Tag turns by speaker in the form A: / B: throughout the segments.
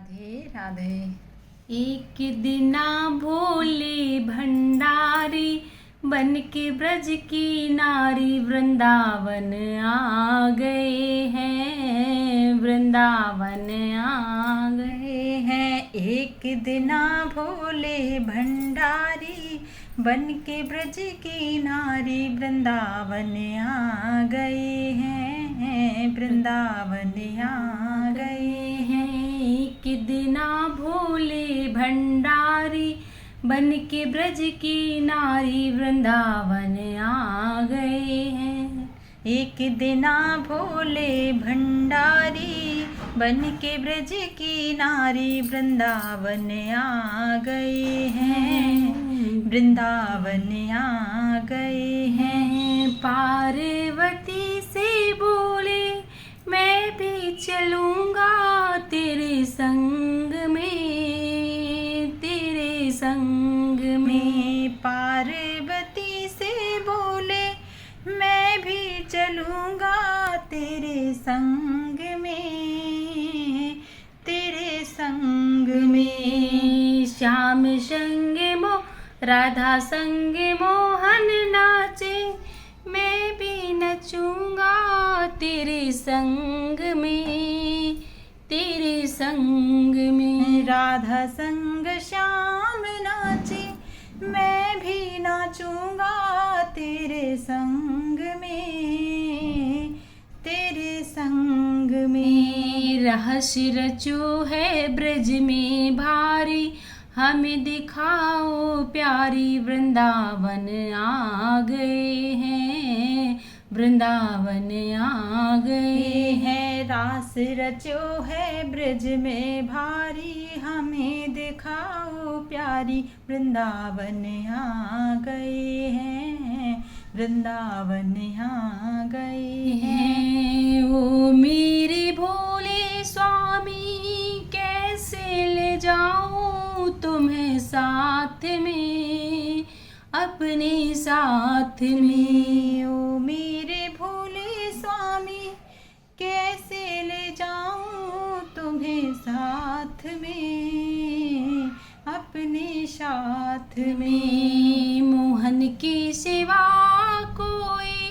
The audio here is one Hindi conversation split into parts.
A: राधे राधे।
B: एक दिना भोले भंडारी बन के ब्रज की नारी वृंदावन आ गए हैं, वृंदावन आ गए हैं।
A: एक दिना भोले भंडारी बन के ब्रज की नारी वृंदावन आ गए हैं, वृंदावन आ गए हैं।
B: एक दिना भोले भंडारी बन के ब्रज की नारी वृंदावन आ गए हैं।
A: एक दिना भोले भंडारी बन के ब्रज की नारी वृंदावन आ गए हैं, वृंदावन आ गए हैं।
B: पार्वती से बोले मैं भी चलूँगा तेरे संग में, तेरे संग में।
A: पार्वती से बोले मैं भी चलूँगा तेरे संग में, तेरे संग में।
B: श्याम संग राधा संग मोहन नाचे, मैं भी नचूँगा तेरे संग में, तेरे संग में।
A: राधा संग श्याम नाचे, मैं भी नाचूँगा तेरे संग में, तेरे संग में।
B: रहस्य रचो है ब्रज में भारी, हमें दिखाओ प्यारी वृंदावन आ गए हैं, वृंदावन आ गए हैं।
A: रास रचो है ब्रज में भारी, हमें दिखाओ प्यारी वृंदावन आ गए हैं, वृंदावन आ गए हैं।
B: ओ मेरे भोले स्वामी कैसे ले जाऊं तुम्हें साथ में, अपने साथ में।
A: ओ मेरे भोले स्वामी कैसे ले जाऊं तुम्हें साथ में, अपने साथ में।
B: मोहन की सिवा कोई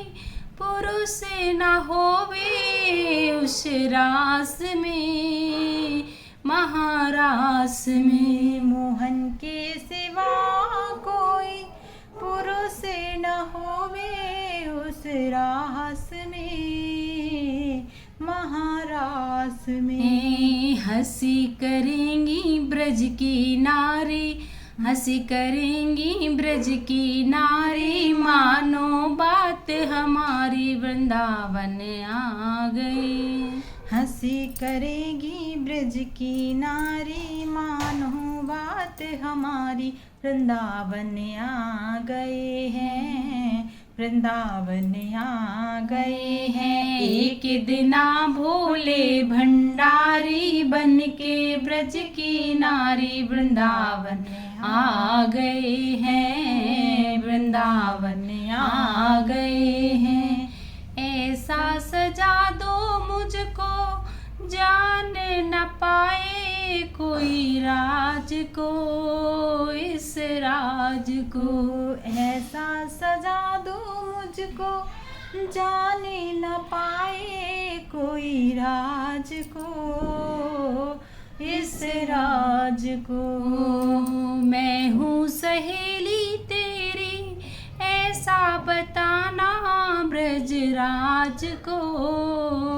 B: पुरुष न होवे उस रास में, महारास में।
A: मोहन के सिवा कोई पुरुष न होवे उस रास में, महारास में।
B: हंसी करेंगी ब्रज की नारी, हंसी करेंगी ब्रज की नारी, मानो बात हमारी वृंदावन आ गए।
A: हंसी करेगी ब्रज की नारी, मानो बात हमारी वृंदावन आ गए हैं, वृंदावन आ गए हैं।
B: एक दिना भोले भंडारी बन के ब्रज की नारी वृंदावन आ गए हैं, वृंदावन आ गए हैं। ऐसा सजा दो मुझको जान न पाए कोई राज को, इस राज को।
A: ऐसा सजा दो मुझको जाने न पाए कोई राज को, इस राज को।
B: मैं हूँ सहेली तेरी ऐसा बताना ब्रजराज को,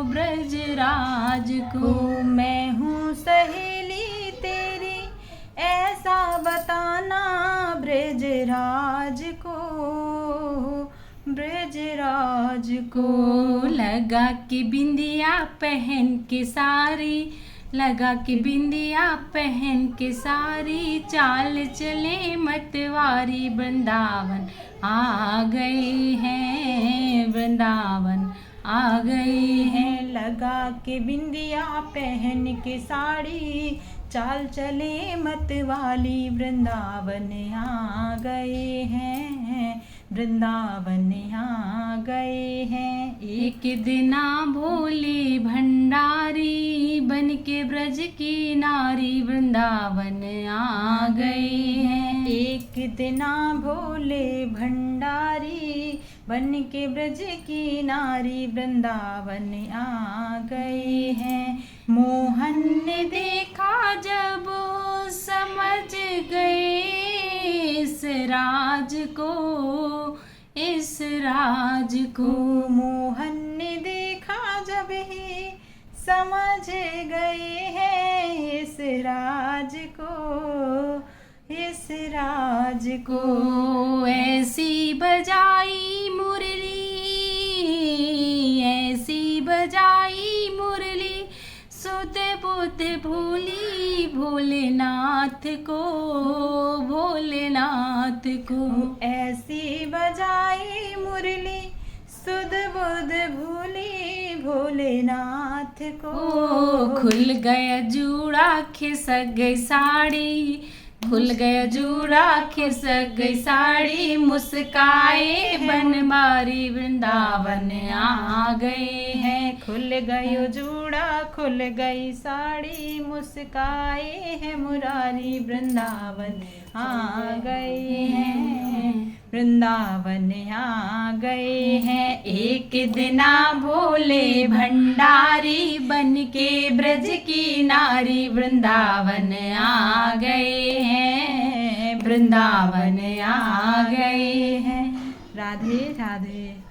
B: ब्रजराज को।
A: मैं हूँ सहेली तेरी ऐसा बताना ब्रजराज को, ब्रजराज को।
B: लगा के बिंदिया पहन के सारी, लगा के बिंदिया पहन के सारी, चाल चले मतवारी वृंदावन आ गए हैं, वृंदावन आ गए हैं।
A: लगा के बिंदिया पहन के साड़ी, चाल चले मत वाली वृंदावन आ गए हैं, वृंदावन आ गए हैं।
B: एक दिना भोले भंडारी बन के ब्रज की नारी वृंदावन आ गए हैं।
A: एक दिना भोले भंडारी बन के ब्रज की नारी वृंदावन आ गए हैं।
B: मोहन ने देखा जब समझ गए इस राज को, इस राज को।
A: मोहन ने देखा जब ही समझ गए हैं इस राज को, इस राज को।
B: ऐसी बजाई मुरली, ऐसी बजाई मुरली सुध बुध भूली भोलेनाथ को, भोलेनाथ को।
A: ऐसी बजाई मुरली सुध बुध भूली भोलेनाथ को।
B: खुल गया जूड़ा खिसक गई साड़ी, खुल गया जूड़ा खिसक गई साड़ी। मुस्काए बनबारी वृंदावन आ गए हैं।
A: खुल गयो जूड़ा खुल गई साड़ी, मुस्काए है मुरारी वृंदावन आ गए हैं, वृंदावन आ गए हैं।
B: एक दिना भोले भंडारी बन के ब्रज की नारी वृंदावन आ गए हैं, वृंदावन आ गए हैं।
A: राधे राधे।